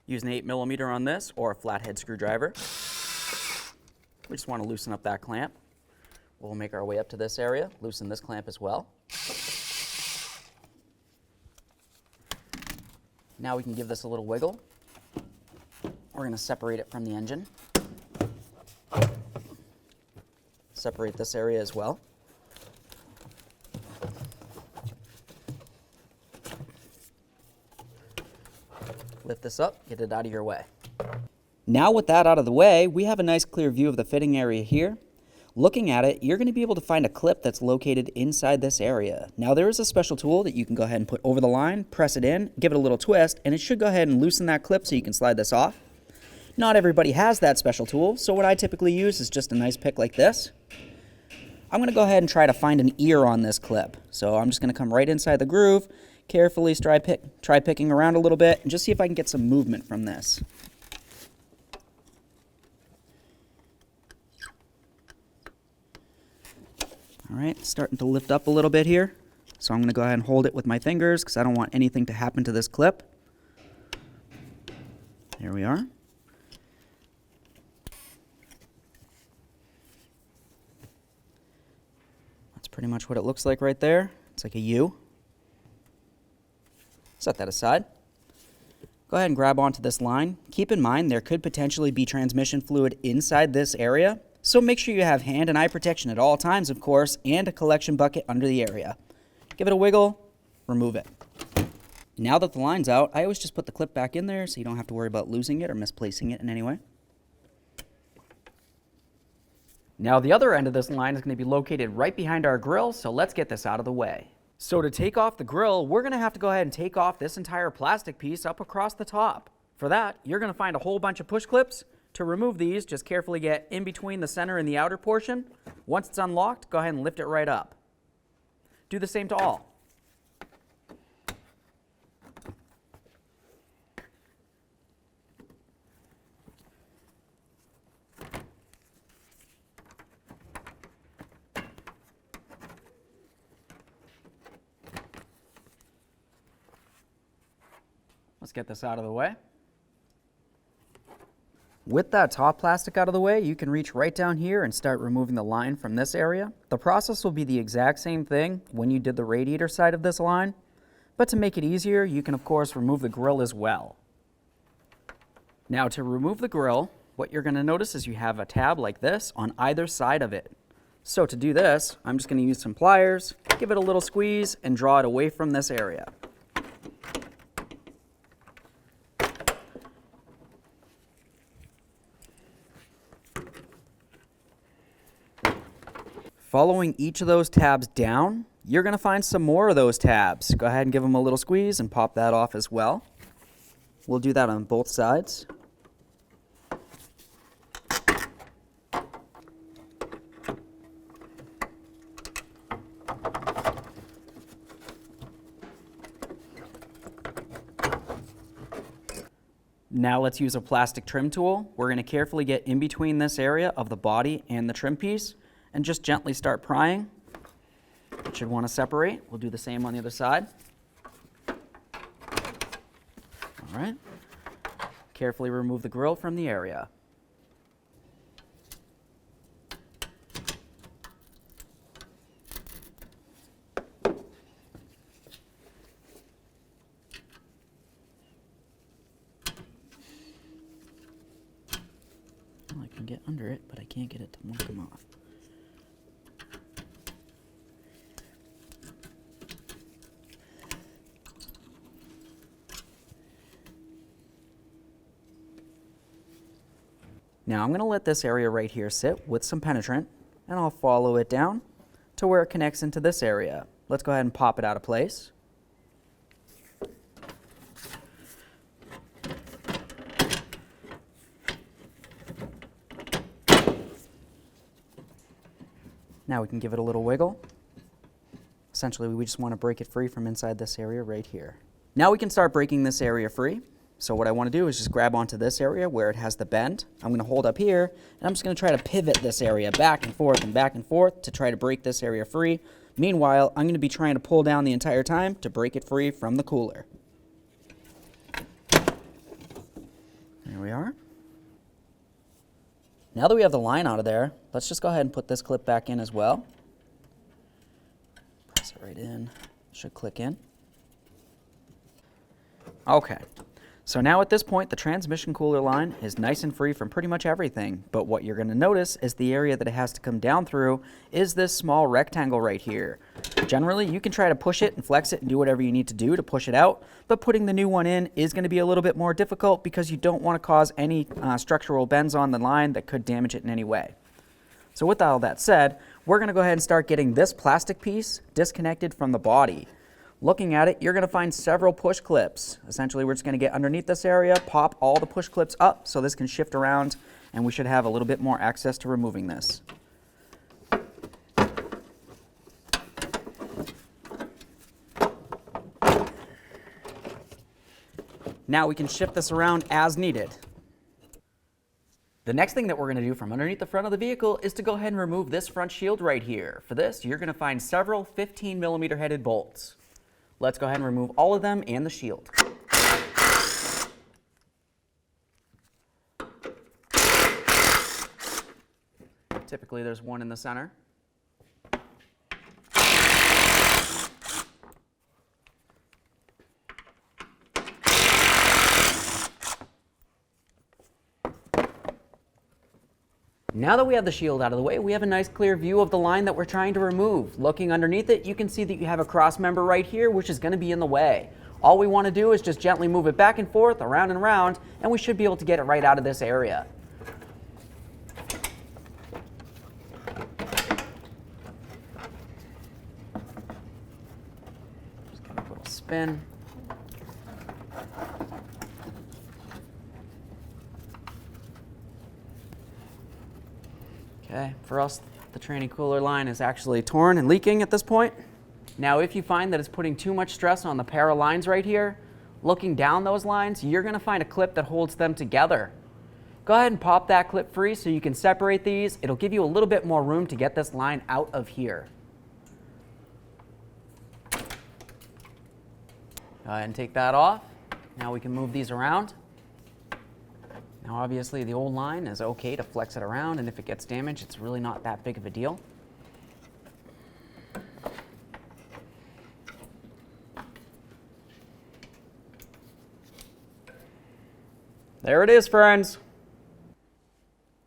Use an 8mm on this or a flathead screwdriver. We just want to loosen up that clamp. We'll make our way up to this area, loosen this clamp as well. Now we can give this a little wiggle. We're going to separate it from the engine. Separate this area as well. Lift this up, get it out of your way. Now with that out of the way, we have a nice clear view of the fitting area here. Looking at it, you're going to be able to find a clip that's located inside this area. Now there is a special tool that you can go ahead and put over the line, press it in, give it a little twist, and it should go ahead and loosen that clip so you can slide this off. Not everybody has that special tool, so what I typically use is just a nice pick like this. I'm going to go ahead and try to find an ear on this clip. So I'm just going to come right inside the groove, carefully try picking around a little bit, and just see if I can get some movement from this. All right, starting to lift up a little bit here. So I'm going to go ahead and hold it with my fingers because I don't want anything to happen to this clip. There we are. That's pretty much what it looks like right there. It's like a U. Set that aside. Go ahead and grab onto this line. Keep in mind there could potentially be transmission fluid inside this area. So make sure you have hand and eye protection at all times, of course, and a collection bucket under the area. Give it a wiggle, remove it. Now that the line's out, I always just put the clip back in there so you don't have to worry about losing it or misplacing it in any way. Now the other end of this line is going to be located right behind our grill, so let's get this out of the way. So to take off the grill, we're going to have to go ahead and take off this entire plastic piece up across the top. For that, you're going to find a whole bunch of push clips. To remove these, just carefully get in between the center and the outer portion. Once it's unlocked, go ahead and lift it right up. Do the same to all. Let's get this out of the way. With that top plastic out of the way, you can reach right down here and start removing the line from this area. The process will be the exact same thing when you did the radiator side of this line, but to make it easier, you can of course remove the grill as well. Now to remove the grill, what you're going to notice is you have a tab like this on either side of it. So to do this, I'm just going to use some pliers, give it a little squeeze, and draw it away from this area. Following each of those tabs down, you're going to find some more of those tabs. Go ahead and give them a little squeeze and pop that off as well. We'll do that on both sides. Now let's use a plastic trim tool. We're going to carefully get in between this area of the body and the trim piece and just gently start prying. It should want to separate. We'll do the same on the other side. All right. Carefully remove the grill from the area. Well, I can get under it, but I can't get it to want to come off. Now I'm going to let this area right here sit with some penetrant, and I'll follow it down to where it connects into this area. Let's go ahead and pop it out of place. Now we can give it a little wiggle. Essentially, we just want to break it free from inside this area right here. Now we can start breaking this area free. So what I want to do is just grab onto this area where it has the bend. I'm going to hold up here, and I'm just going to try to pivot this area back and forth to try to break this area free. Meanwhile, I'm going to be trying to pull down the entire time to break it free from the cooler. There we are. Now that we have the line out of there, let's just go ahead and put this clip back in as well. Press it right in. Should click in. Okay. So now at this point, the transmission cooler line is nice and free from pretty much everything. But what you're going to notice is the area that it has to come down through is this small rectangle right here. Generally, you can try to push it and flex it and do whatever you need to do to push it out. But putting the new one in is going to be a little bit more difficult because you don't want to cause any structural bends on the line that could damage it in any way. So with all that said, we're going to go ahead and start getting this plastic piece disconnected from the body. Looking at it, you're going to find several push clips. Essentially, we're just going to get underneath this area, pop all the push clips up so this can shift around, and we should have a little bit more access to removing this. Now we can shift this around as needed. The next thing that we're going to do from underneath the front of the vehicle is to go ahead and remove this front shield right here. For this, you're going to find several 15mm headed bolts. Let's go ahead and remove all of them and the shield. Typically there's one in the center. Now that we have the shield out of the way, we have a nice clear view of the line that we're trying to remove. Looking underneath it, you can see that you have a cross member right here, which is going to be in the way. All we want to do is just gently move it back and forth, around and around, and we should be able to get it right out of this area. Just give it a little spin. Okay, for us, the tranny cooler line is actually torn and leaking at this point. Now, if you find that it's putting too much stress on the pair of lines right here, looking down those lines, you're going to find a clip that holds them together. Go ahead and pop that clip free so you can separate these. It'll give you a little bit more room to get this line out of here. Go ahead and take that off. Now we can move these around. Now obviously the old line is okay to flex it around, and if it gets damaged, it's really not that big of a deal. There it is, friends.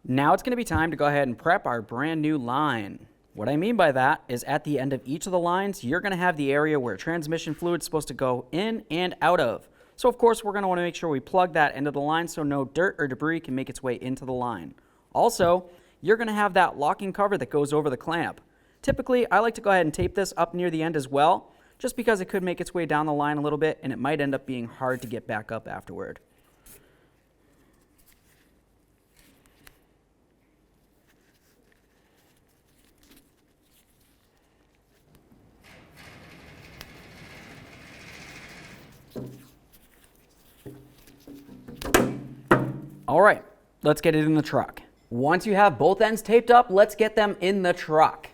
Now it's going to be time to go ahead and prep our brand new line. What I mean by that is at the end of each of the lines, you're going to have the area where transmission fluid is supposed to go in and out of. So of course, we're going to want to make sure we plug that end of the line so no dirt or debris can make its way into the line. Also, you're going to have that locking cover that goes over the clamp. Typically, I like to go ahead and tape this up near the end as well, just because it could make its way down the line a little bit and it might end up being hard to get back up afterward. All right, let's get it in the truck. Once you have both ends taped up, let's get them in the truck.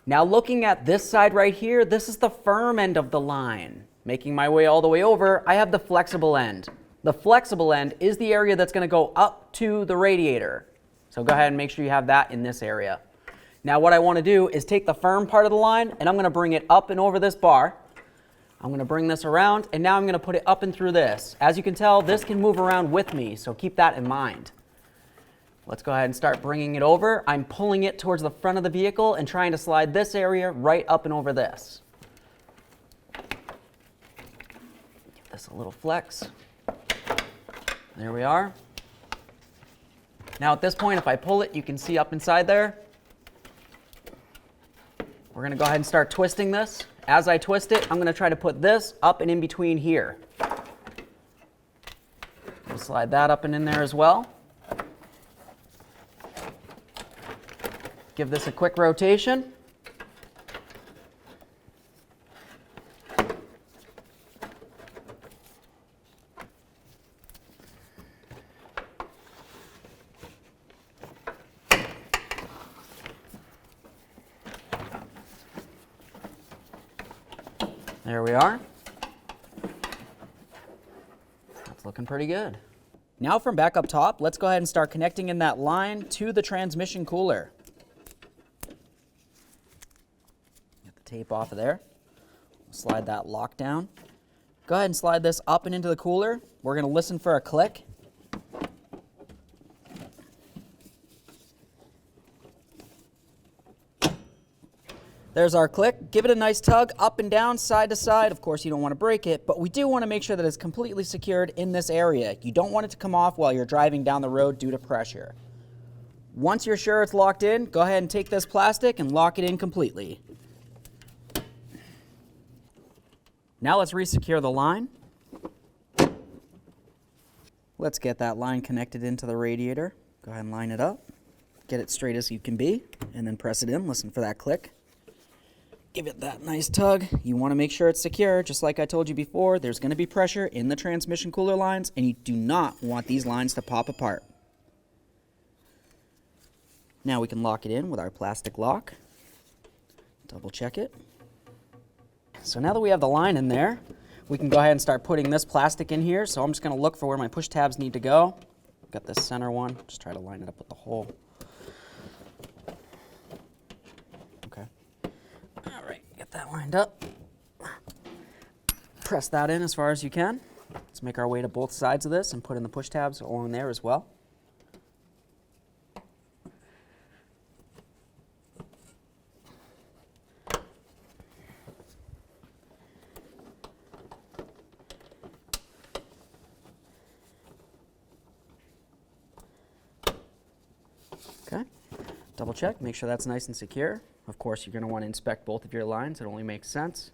Now looking at this side right here, this is the firm end of the line. Making my way all the way over, I have the flexible end. The flexible end is the area that's going to go up to the radiator. So go ahead and make sure you have that in this area. Now what I want to do is take the firm part of the line and I'm going to bring it up and over this bar. I'm going to bring this around, and now I'm going to put it up and through this. As you can tell, this can move around with me, so keep that in mind. Let's go ahead and start bringing it over. I'm pulling it towards the front of the vehicle and trying to slide this area right up and over this. Give this a little flex. There we are. Now at this point, if I pull it, you can see up inside there. We're going to go ahead and start twisting this. As I twist it, I'm going to try to put this up and in between here. We'll slide that up and in there as well. Give this a quick rotation. There we are. That's looking pretty good. Now from back up top, let's go ahead and start connecting in that line to the transmission cooler. Get the tape off of there. Slide that lock down. Go ahead and slide this up and into the cooler. We're going to listen for a click. There's our click. Give it a nice tug up and down, side to side. Of course, you don't want to break it, but we do want to make sure that it's completely secured in this area. You don't want it to come off while you're driving down the road due to pressure. Once you're sure it's locked in, go ahead and take this plastic and lock it in completely. Now let's resecure the line. Let's get that line connected into the radiator. Go ahead and line it up. Get it straight as you can be, and then press it in. Listen for that click. Give it that nice tug. You want to make sure it's secure. Just like I told you before, there's going to be pressure in the transmission cooler lines, and you do not want these lines to pop apart. Now we can lock it in with our plastic lock. Double check it. So now that we have the line in there, we can go ahead and start putting this plastic in here. So I'm just going to look for where my push tabs need to go. Got this center one. Just try to line it up with the hole. Okay. All right, get that lined up. Press that in as far as you can. Let's make our way to both sides of this and put in the push tabs along there as well. Okay, double check, make sure that's nice and secure. Of course, you're going to want to inspect both of your lines. It only makes sense.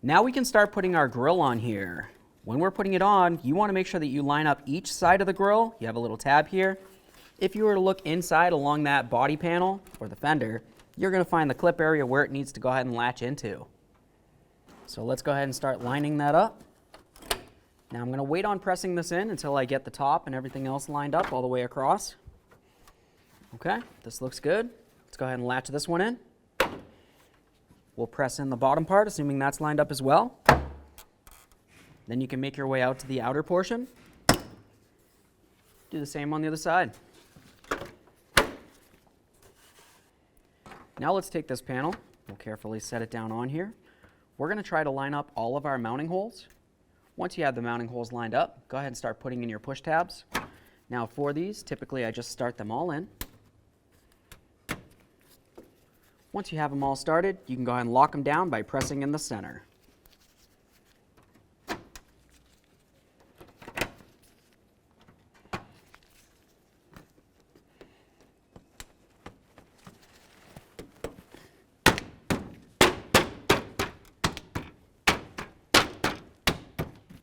Now we can start putting our grill on here. When we're putting it on, you want to make sure that you line up each side of the grill. You have a little tab here. If you were to look inside along that body panel or the fender, you're going to find the clip area where it needs to go ahead and latch into. So let's go ahead and start lining that up. Now I'm going to wait on pressing this in until I get the top and everything else lined up all the way across. Okay, this looks good. Let's go ahead and latch this one in. We'll press in the bottom part, assuming that's lined up as well. Then you can make your way out to the outer portion. Do the same on the other side. Now let's take this panel. We'll carefully set it down on here. We're going to try to line up all of our mounting holes. Once you have the mounting holes lined up, go ahead and start putting in your push tabs. Now for these, typically I just start them all in. Once you have them all started, you can go ahead and lock them down by pressing in the center.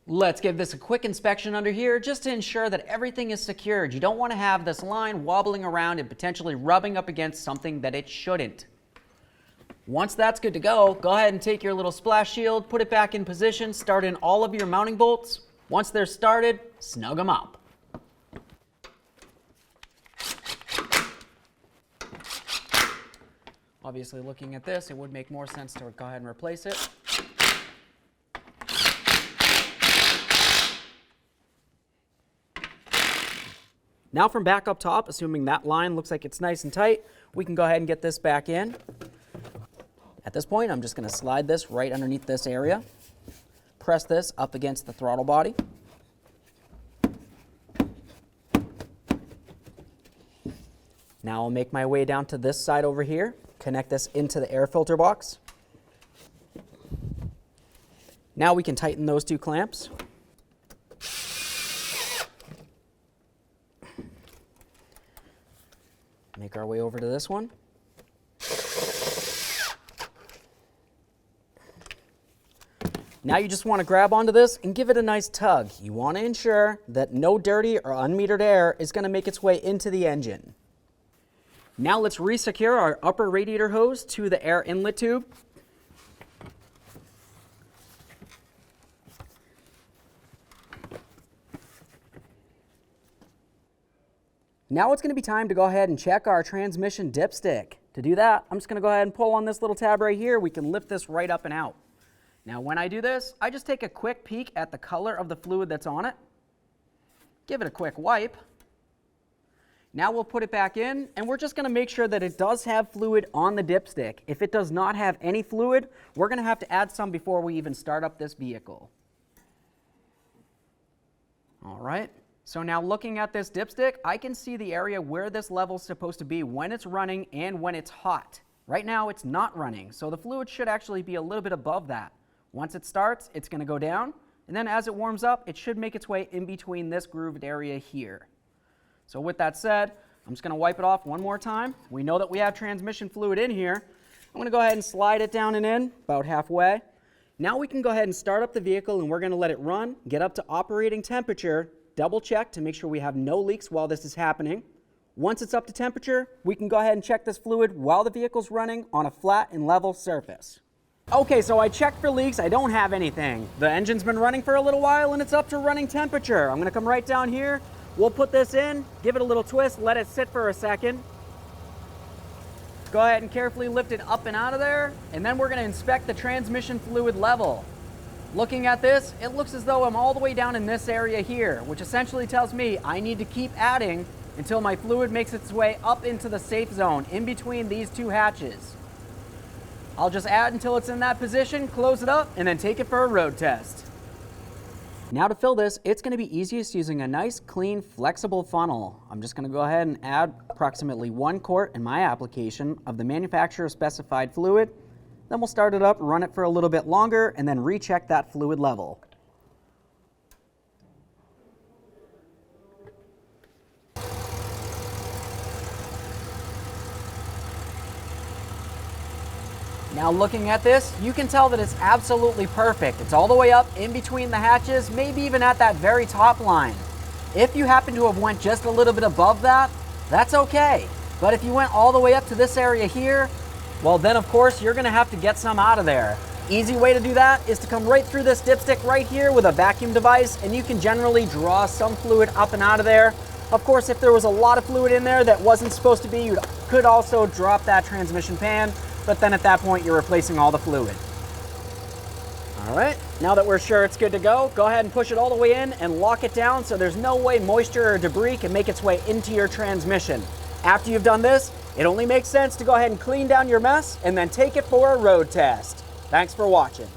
Let's give this a quick inspection under here just to ensure that everything is secured. You don't want to have this line wobbling around and potentially rubbing up against something that it shouldn't. Once that's good to go, go ahead and take your little splash shield, put it back in position, start in all of your mounting bolts. Once they're started, snug them up. Obviously, looking at this, it would make more sense to go ahead and replace it. Now from back up top, assuming that line looks like it's nice and tight, we can go ahead and get this back in. At this point, I'm just going to slide this right underneath this area. Press this up against the throttle body. Now I'll make my way down to this side over here, connect this into the air filter box. Now we can tighten those two clamps. Make our way over to this one. Now you just want to grab onto this and give it a nice tug. You want to ensure that no dirty or unmetered air is going to make its way into the engine. Now let's resecure our upper radiator hose to the air inlet tube. Now it's going to be time to go ahead and check our transmission dipstick. To do that, I'm just going to go ahead and pull on this little tab right here. We can lift this right up and out. Now when I do this, I just take a quick peek at the color of the fluid that's on it. give it a quick wipe. Now we'll put it back in, and we're just going to make sure that it does have fluid on the dipstick. If it does not have any fluid, we're going to have to add some before we even start up this vehicle. All right, so now looking at this dipstick, I can see the area where this level is supposed to be when it's running and when it's hot. Right now it's not running, so the fluid should actually be a little bit above that. Once it starts, it's going to go down, and then as it warms up, it should make its way in between this grooved area here. So with that said, I'm just going to wipe it off one more time. We know that we have transmission fluid in here. I'm going to go ahead and slide it down and in, about halfway. Now we can go ahead and start up the vehicle, and we're going to let it run, get up to operating temperature, double check to make sure we have no leaks while this is happening. Once it's up to temperature, we can go ahead and check this fluid while the vehicle's running on a flat and level surface. Okay, so I checked for leaks. I don't have anything. The engine's been running for a little while, and it's up to running temperature. I'm going to come right down here. We'll put this in, give it a little twist, let it sit for a second. Go ahead and carefully lift it up and out of there, and then we're going to inspect the transmission fluid level. Looking at this, it looks as though I'm all the way down in this area here, which essentially tells me I need to keep adding until my fluid makes its way up into the safe zone in between these two hatches. I'll just add until it's in that position, close it up, and then take it for a road test. Now to fill this, it's going to be easiest using a nice, clean, flexible funnel. I'm just going to go ahead and add approximately 1 quart in my application of the manufacturer specified fluid. Then we'll start it up, run it for a little bit longer, and then recheck that fluid level. Now looking at this, you can tell that it's absolutely perfect. It's all the way up in between the hatches, maybe even at that very top line. If you happen to have went just a little bit above that, that's okay. But if you went all the way up to this area here, well then of course you're gonna have to get some out of there. Easy way to do that is to come right through this dipstick right here with a vacuum device, and you can generally draw some fluid up and out of there. Of course, if there was a lot of fluid in there that wasn't supposed to be, you could also drop that transmission pan. But then at that point, you're replacing all the fluid. All right, now that we're sure it's good to go ahead and push it all the way in and lock it down so there's no way moisture or debris can make its way into your transmission. After you've done this, it only makes sense to go ahead and clean down your mess and then take it for a road test. Thanks for watching.